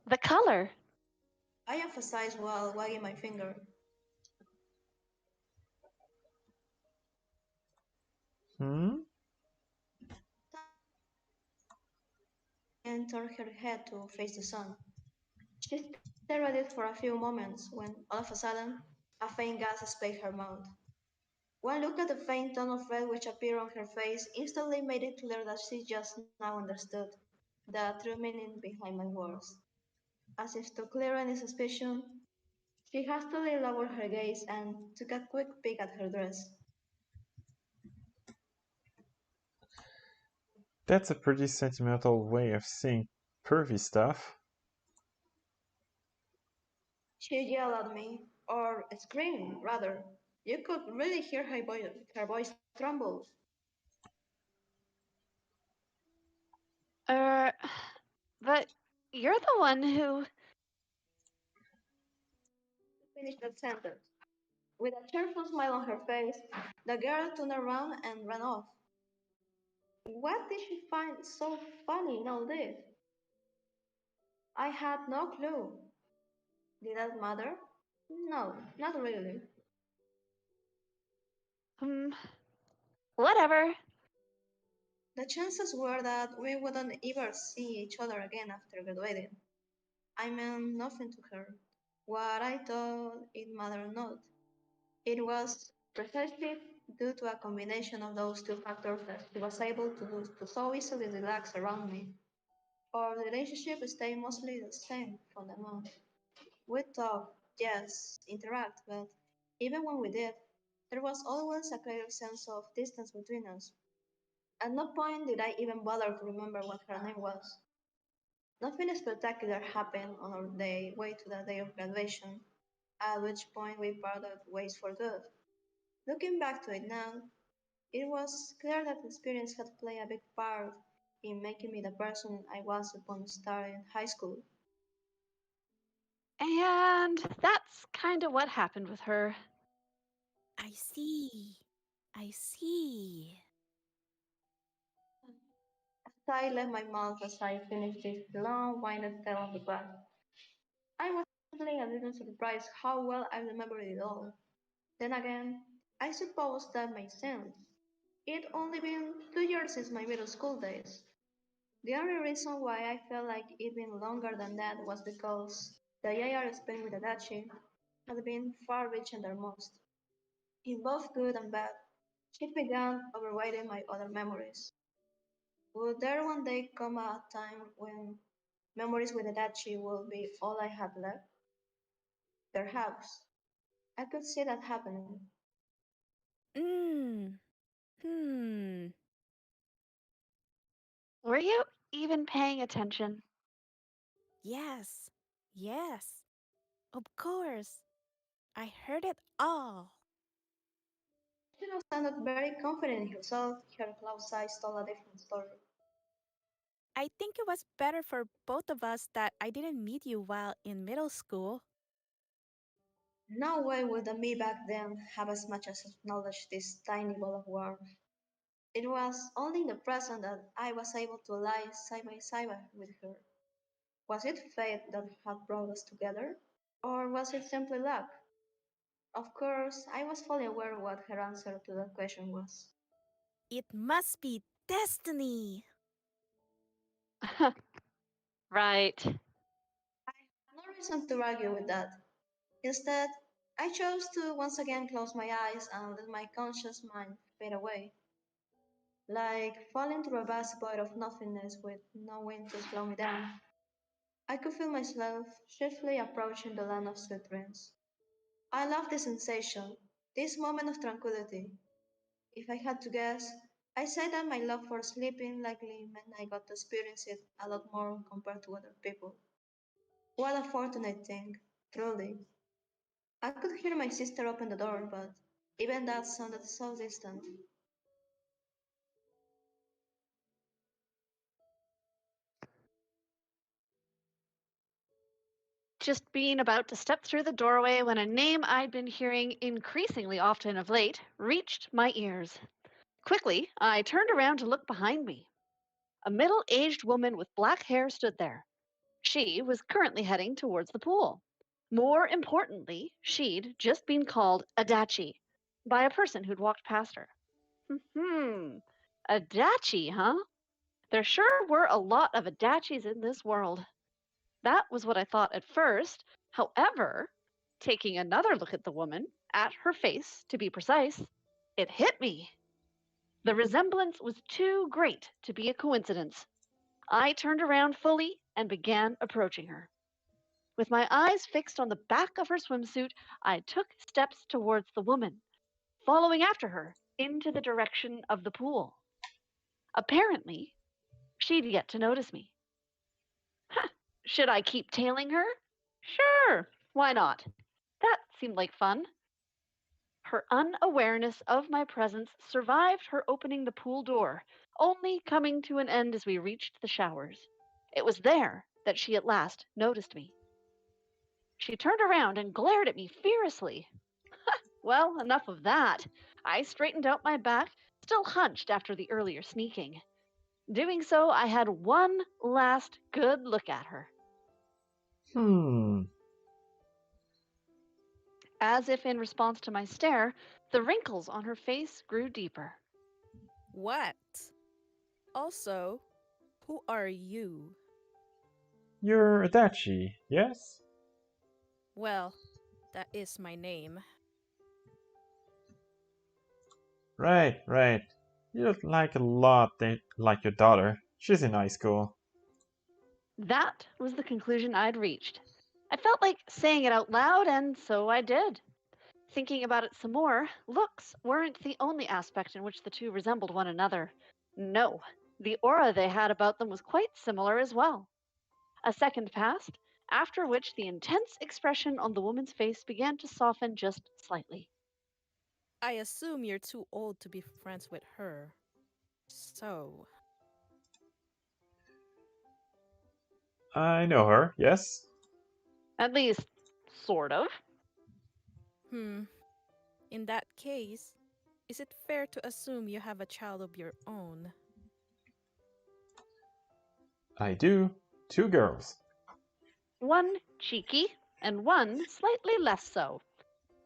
The color. I emphasized while wagging my finger. Hmm? And turned her head to face the sun. She stared at it for a few moments when, all of a sudden, a faint gas splashed her mouth. One look at the faint tone of red which appeared on her face instantly made it clear that she just now understood the true meaning behind my words. As if to clear any suspicion, she hastily lowered her gaze and took a quick peek at her dress. That's a pretty sentimental way of saying pervy stuff. She yelled at me, or screamed, rather. You could really hear her voice tremble. Er, but you're the one who. Finish that sentence. With a cheerful smile on her face, the girl turned around and ran off. What did she find so funny in all this? I had no clue. Did that matter? No, not really. Hmm, whatever. The chances were that we wouldn't ever see each other again after graduating. I meant nothing to her. What I thought it mattered not. It was precisely due to a combination of those two factors that she was able to so easily relax around me. Our relationship stayed mostly the same from then on. We talk, yes, interact, but even when we did, there was always a clear sense of distance between us. At no point did I even bother to remember what her name was. Nothing spectacular happened on our way to the day of graduation, at which point we parted ways for good. Looking back to it now, it was clear that experience had played a big part in making me the person I was upon starting high school. And that's kind of what happened with her. I see. I see. I left my mouth as I finished this long winded tale of the past. I was feeling a little surprised how well I remembered it all. Then again, I suppose that makes sense. It only been 2 years since my middle school days. The only reason why I felt like it been longer than that was because the year I spent with Adachi had been far richer than most. In both good and bad, it began overriding my other memories. Would there one day come a time when memories with Adachi will be all I had left? Perhaps. I could see that happening. Mm. Hmm. Were you even paying attention? Yes. Yes. Of course. I heard it all. Yashiro sounded very confident in herself. Her cloud eyes told a different story. I think it was better for both of us that I didn't meet you while in middle school. No way would the me back then have as much as acknowledged this tiny ball of warmth. It was only in the present that I was able to lie side by side with her. Was it fate that had brought us together? Or was it simply luck? Of course, I was fully aware what her answer to that question was. It must be destiny. Right. I had no reason to argue with that. Instead, I chose to once again close my eyes and let my conscious mind fade away, like falling through a vast void of nothingness with no wind to slow me down. I could feel myself swiftly approaching the land of sweet dreams. I love this sensation, this moment of tranquility. If I had to guess, I say that my love for sleeping likely meant I got to experience it a lot more compared to other people. What a fortunate thing, truly. I could hear my sister open the door, but even that sounded so distant. Just being about to step through the doorway when a name I'd been hearing increasingly often of late reached my ears. Quickly, I turned around to look behind me. A middle aged woman with black hair stood there. She was currently heading towards the pool. More importantly, she'd just been called Adachi by a person who'd walked past her. Hmm, Adachi, huh? There sure were a lot of Adachis in this world. That was what I thought at first. However, taking another look at the woman, at her face to be precise, it hit me. The resemblance was too great to be a coincidence. I turned around fully and began approaching her. With my eyes fixed on the back of her swimsuit, I took steps towards the woman, following after her into the direction of the pool. Apparently, she'd yet to notice me. Should I keep tailing her? Sure, why not? That seemed like fun. Her unawareness of my presence survived her opening the pool door, only coming to an end as we reached the showers. It was there that she at last noticed me. She turned around and glared at me fiercely. Well, enough of that. I straightened out my back, still hunched after the earlier sneaking. Doing so, I had one last good look at her. Hmm. As if in response to my stare, the wrinkles on her face grew deeper. What? Also, who are you? You're Adachi, yes? Well, that is my name. Right, right. You look like a lot like your daughter. She's in high school. That was the conclusion I'd reached. I felt like saying it out loud, and so I did. Thinking about it some more, looks weren't the only aspect in which the two resembled one another. No, the aura they had about them was quite similar as well. A second passed, after which the intense expression on the woman's face began to soften just slightly. I assume you're too old to be friends with her. So, I know her, yes? At least, sort of. in that case, is it fair to assume you have a child of your own? I do. 2 girls. One cheeky, and one slightly less so.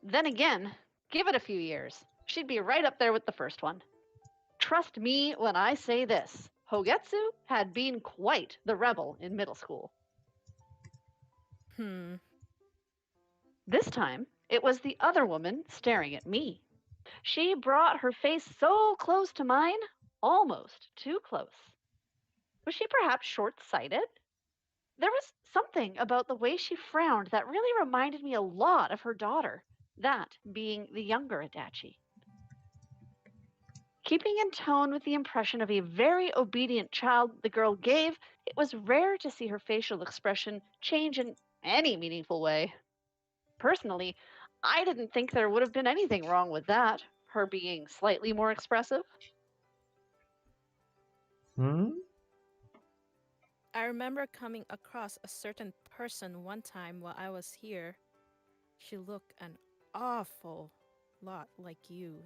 Then again, give it a few years. She'd be right up there with the first one. Trust me when I say this. Hogetsu had been quite the rebel in middle school. This time, it was the other woman staring at me. She brought her face so close to mine, almost too close. Was she perhaps short-sighted? There was something about the way she frowned that really reminded me a lot of her daughter, that being the younger Adachi. Keeping in tone with the impression of a very obedient child the girl gave, it was rare to see her facial expression change in any meaningful way. Personally, I didn't think there would have been anything wrong with that, her being slightly more expressive. I remember coming across a certain person one time while I was here. She looked an awful lot like you.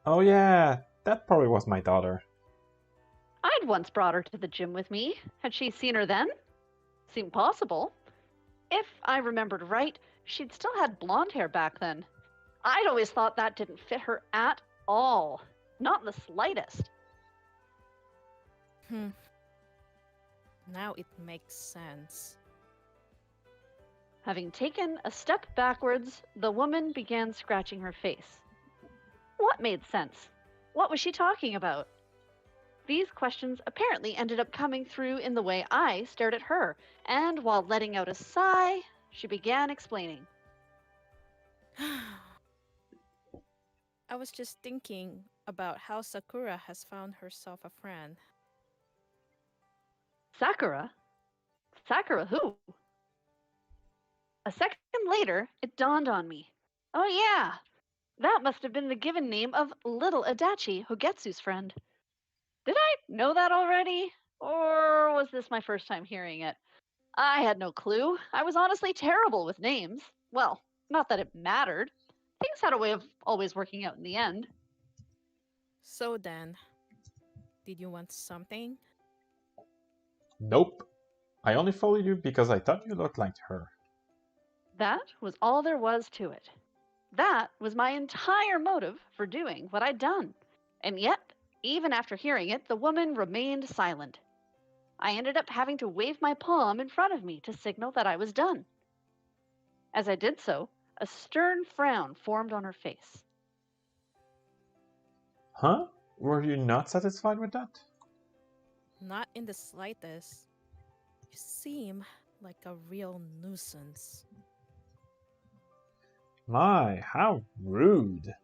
Oh yeah, that probably was my daughter. I'd once brought her to the gym with me. Had she seen her then? Seemed possible. If I remembered right, she'd still had blonde hair back then. I'd always thought that didn't fit her at all. Not in the slightest. Now it makes sense. Having taken a step backwards, the woman began scratching her face. What made sense? What was she talking about? These questions apparently ended up coming through in the way I stared at her, and while letting out a sigh, she began explaining. I was just thinking about how Sakura has found herself a friend. Sakura? Sakura who? A second later, it dawned on me. Oh yeah, that must have been the given name of Little Adachi, Hogetsu's friend. Did I know that already? Or was this my first time hearing it? I had no clue. I was honestly terrible with names. Well, not that it mattered. Things had a way of always working out in the end. So then, did you want something? Nope. I only followed you because I thought you looked like her. That was all there was to it. That was my entire motive for doing what I'd done. And yet, even after hearing it, the woman remained silent. I ended up having to wave my palm in front of me to signal that I was done. As I did so, a stern frown formed on her face. Huh? Were you not satisfied with that? Not in the slightest. You seem like a real nuisance. My, how rude.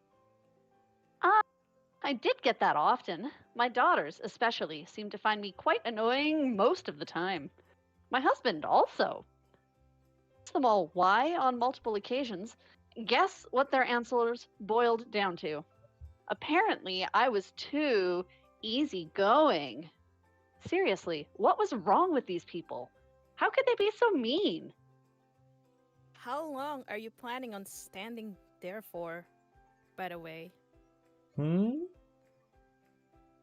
I did get that often. My daughters, especially, seem to find me quite annoying most of the time. My husband also. Asked them all why on multiple occasions. Guess what their answers boiled down to? Apparently, I was too easygoing. Seriously, what was wrong with these people? How could they be so mean? How long are you planning on standing there for, by the way?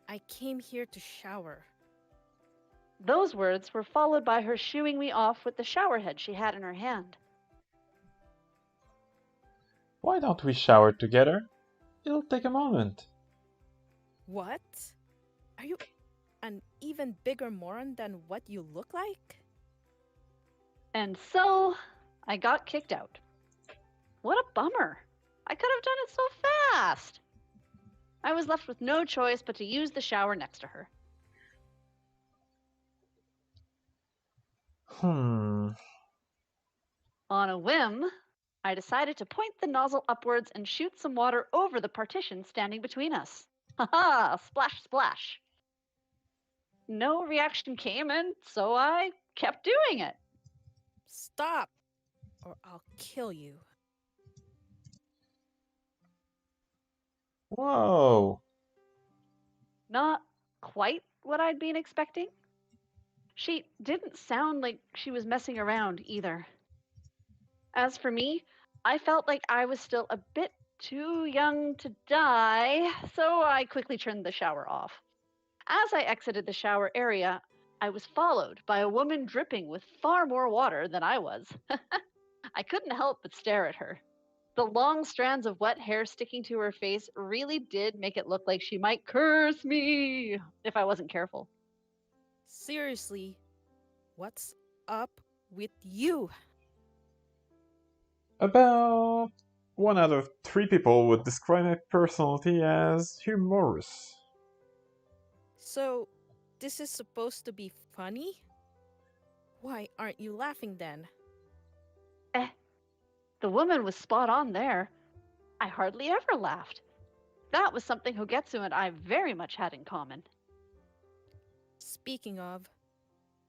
I came here to shower. Those words were followed by her shooing me off with the shower head she had in her hand. Why don't we shower together? It'll take a moment. What? Are you an even bigger moron than what you look like? And so I got kicked out. What a bummer. I could have done it so fast. I was left with no choice but to use the shower next to her. Hmm. On a whim, I decided to point the nozzle upwards and shoot some water over the partition standing between us. Ha-ha! Splash, splash. No reaction came, and so I kept doing it. Stop, or I'll kill you. Whoa. Not quite what I'd been expecting. She didn't sound like she was messing around either. As for me, I felt like I was still a bit too young to die, so I quickly turned the shower off. As I exited the shower area, I was followed by a woman dripping with far more water than I was. I couldn't help but stare at her. The long strands of wet hair sticking to her face really did make it look like she might curse me if I wasn't careful. Seriously, what's up with you? About 1 out of 3 people would describe my personality as humorous. So, this is supposed to be funny? Why aren't you laughing then? The woman was spot on there. I hardly ever laughed. That was something Hogetsu and I very much had in common. Speaking of,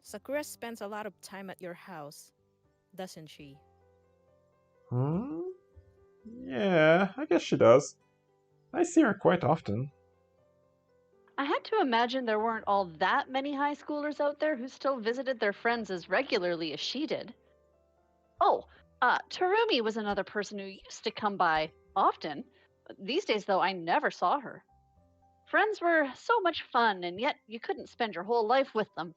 Sakura spends a lot of time at your house, doesn't she? Hmm? Yeah, I guess she does. I see her quite often. I had to imagine there weren't all that many high schoolers out there who still visited their friends as regularly as she did. Oh, Terumi was another person who used to come by often. These days, though, I never saw her. Friends were so much fun, and yet you couldn't spend your whole life with them.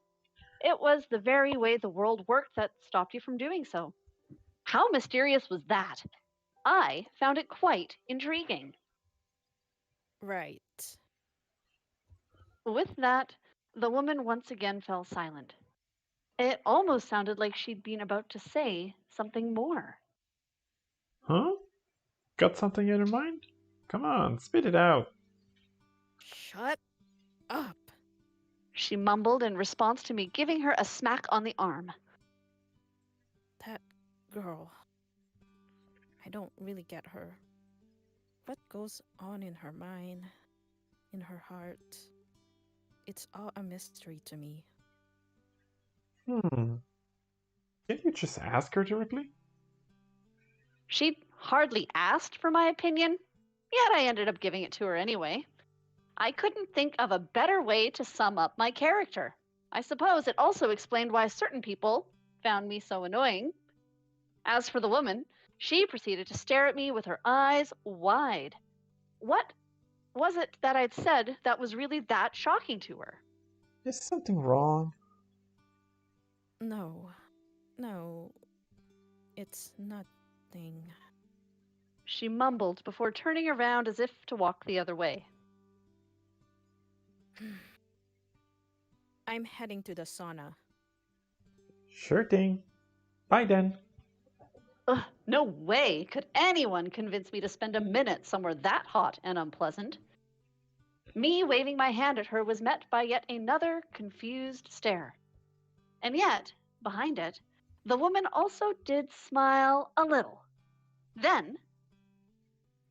It was the very way the world worked that stopped you from doing so. How mysterious was that? I found it quite intriguing. Right. With that, the woman once again fell silent. It almost sounded like she'd been about to say something more. Huh? Got something in your mind? Come on, spit it out. Shut up. She mumbled in response to me giving her a smack on the arm. That girl. I don't really get her. What goes on in her mind, in her heart? It's all a mystery to me. Can't you just ask her directly? She hardly asked for my opinion, yet I ended up giving it to her anyway. I couldn't think of a better way to sum up my character. I suppose it also explained why certain people found me so annoying. As for the woman, she proceeded to stare at me with her eyes wide. What was it that I'd said that was really that shocking to her? Is something wrong? No, it's nothing. She mumbled before turning around as if to walk the other way. I'm heading to the sauna. Sure thing. Bye then. Ugh, no way could anyone convince me to spend a minute somewhere that hot and unpleasant. Me waving my hand at her was met by yet another confused stare. And yet, behind it, the woman also did smile a little. Then,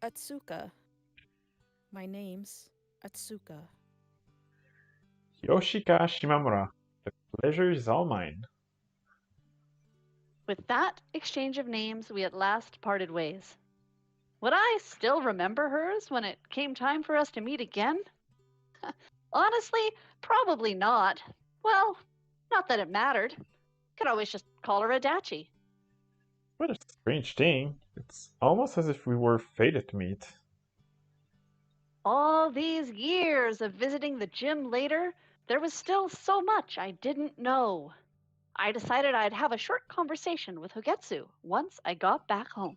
Atsuka. My name's Atsuka. Yoshika Shimamura. The pleasure is all mine. with that exchange of names, we at last parted ways. Would I still remember hers when it came time for us to meet again? Honestly, probably not. Well, not that it mattered. Could always just call her Adachi. What a strange thing. It's almost as if we were fated to meet. All these years of visiting the gym later, there was still so much I didn't know. I decided I'd have a short conversation with Hogetsu once I got back home.